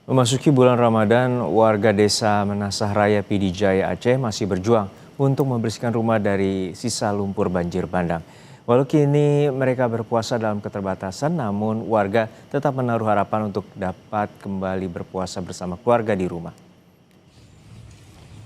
Memasuki bulan Ramadan, warga desa Menasah Raya Pidijaya Aceh masih berjuang untuk membersihkan rumah dari sisa lumpur banjir bandang. Walau kini mereka berpuasa dalam keterbatasan, namun warga tetap menaruh harapan untuk dapat kembali berpuasa bersama keluarga di rumah.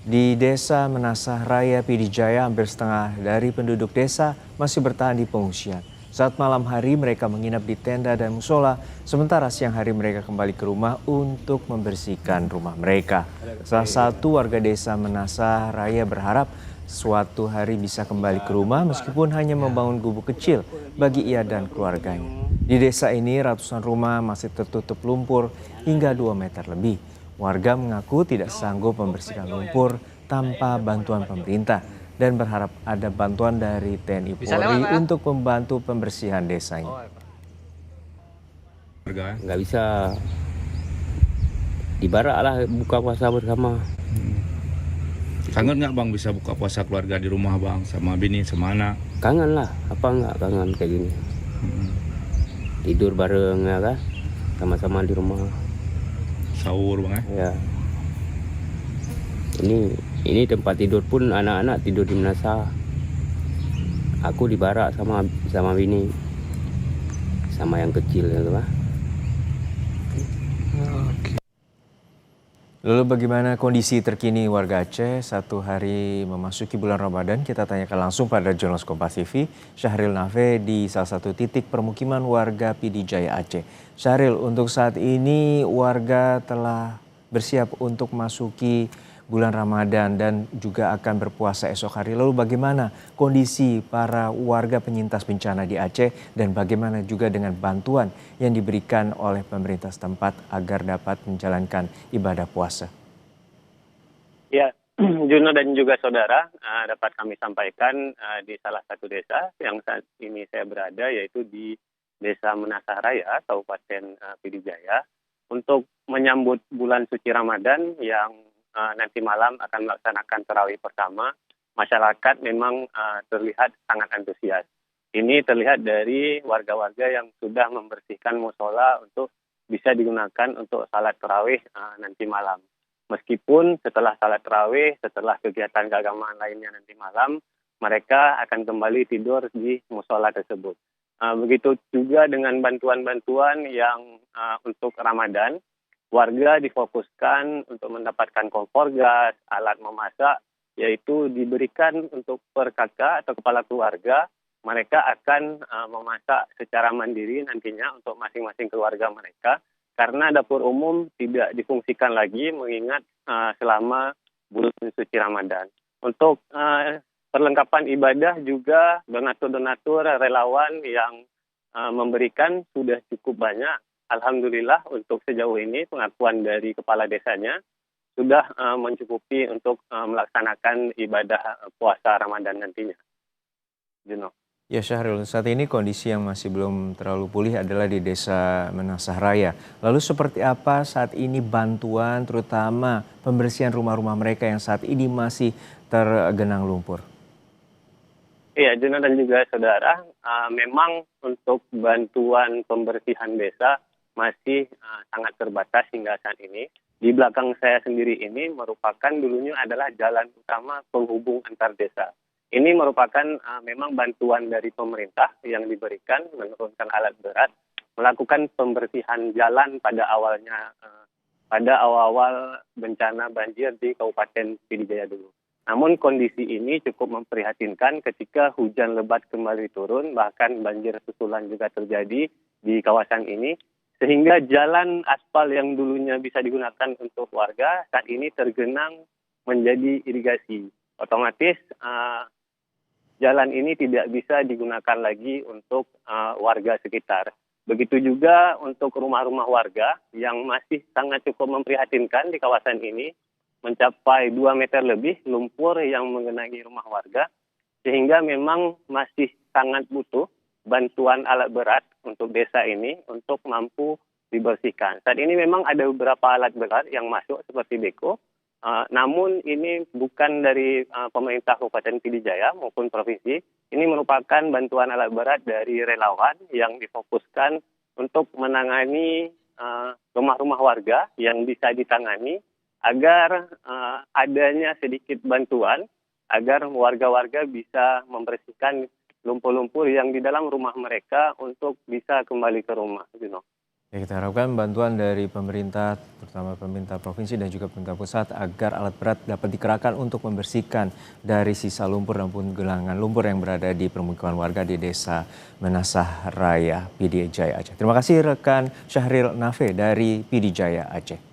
Di desa Menasah Raya Pidijaya, hampir setengah dari penduduk desa masih bertahan di pengungsian. Saat malam hari mereka menginap di tenda dan musola, sementara siang hari mereka kembali ke rumah untuk membersihkan rumah mereka. Salah satu warga desa Menasah Raya berharap suatu hari bisa kembali ke rumah meskipun hanya membangun gubuk kecil bagi ia dan keluarganya. Di desa ini ratusan rumah masih tertutup lumpur hingga 2 meter lebih. Warga mengaku tidak sanggup membersihkan lumpur tanpa bantuan pemerintah dan berharap ada bantuan dari TNI Polri untuk membantu pembersihan desanya. Nggak bisa di barak lah buka puasa bersama. Kangen nggak bang bisa buka puasa keluarga di rumah bang sama bini sama anak? Kangen lah, apa nggak kangen kayak gini. Tidur bareng ya kan, sama-sama di rumah. Sahur bang ya? Ya. Ini tempat tidur pun anak-anak tidur di Menasah. Aku di barak sama bini, sama yang kecil gitu kan. Lalu bagaimana kondisi terkini warga Aceh satu hari memasuki bulan Ramadan? Kita tanyakan langsung pada jurnalis Kompas TV, Syahril Nave di salah satu titik permukiman warga Pidijaya Aceh. Syahril, untuk saat ini warga telah bersiap untuk masuki bulan Ramadan dan juga akan berpuasa esok hari. Lalu bagaimana kondisi para warga penyintas bencana di Aceh dan bagaimana juga dengan bantuan yang diberikan oleh pemerintah setempat agar dapat menjalankan ibadah puasa? Ya, Juno dan juga saudara, dapat kami sampaikan di salah satu desa yang saat ini saya berada, yaitu di Desa Menasah Raya, Kabupaten Pidijaya, untuk menyambut bulan suci Ramadan yang nanti malam akan melaksanakan tarawih bersama. Masyarakat memang terlihat sangat antusias. Ini terlihat dari warga-warga yang sudah membersihkan musola untuk bisa digunakan untuk salat tarawih nanti malam. Meskipun setelah salat tarawih, setelah kegiatan keagamaan lainnya nanti malam, mereka akan kembali tidur di musola tersebut. Begitu juga dengan bantuan-bantuan yang untuk Ramadan, warga difokuskan untuk mendapatkan kompor gas, alat memasak, yaitu diberikan untuk per kakak atau kepala keluarga. Mereka akan memasak secara mandiri nantinya untuk masing-masing keluarga mereka, karena dapur umum tidak difungsikan lagi mengingat selama bulan suci Ramadan. Untuk perlengkapan ibadah juga donatur-donatur relawan yang memberikan sudah cukup banyak. Alhamdulillah untuk sejauh ini pengakuan dari kepala desanya sudah mencukupi untuk melaksanakan ibadah puasa Ramadan nantinya. Juno. Ya Syahril, saat ini kondisi yang masih belum terlalu pulih adalah di Desa Menasah Raya. Lalu seperti apa saat ini bantuan terutama pembersihan rumah-rumah mereka yang saat ini masih tergenang lumpur? Iya, Juno dan juga saudara, memang untuk bantuan pembersihan desa masih sangat terbatas hingga saat ini. Di belakang saya sendiri ini merupakan dulunya adalah jalan utama penghubung antar desa. Ini merupakan memang bantuan dari pemerintah yang diberikan menurunkan alat berat, melakukan pembersihan jalan pada awalnya, pada awal-awal bencana banjir di Kabupaten Pidijaya dulu. Namun kondisi ini cukup memprihatinkan ketika hujan lebat kembali turun, bahkan banjir susulan juga terjadi di kawasan ini. Sehingga jalan aspal yang dulunya bisa digunakan untuk warga saat ini tergenang menjadi irigasi. Otomatis jalan ini tidak bisa digunakan lagi untuk warga sekitar. Begitu juga untuk rumah-rumah warga yang masih sangat cukup memprihatinkan di kawasan ini, mencapai 2 meter lebih lumpur yang mengenangi rumah warga, sehingga memang masih sangat butuh bantuan alat berat untuk desa ini untuk mampu dibersihkan. Saat ini memang ada beberapa alat berat yang masuk seperti beko, namun ini bukan dari pemerintah Kabupaten Pidijaya maupun provinsi. Ini merupakan bantuan alat berat dari relawan yang difokuskan untuk menangani rumah-rumah warga yang bisa ditangani agar adanya sedikit bantuan agar warga-warga bisa membersihkan lumpur-lumpur yang di dalam rumah mereka untuk bisa kembali ke rumah. Ya, kita harapkan bantuan dari pemerintah, terutama pemerintah provinsi dan juga pemerintah pusat agar alat berat dapat dikerahkan untuk membersihkan dari sisa lumpur maupun gelangan lumpur yang berada di permukiman warga di Desa Menasah Raya, Pidijaya Aceh. Terima kasih rekan Syahril Nafe dari Pidijaya Aceh.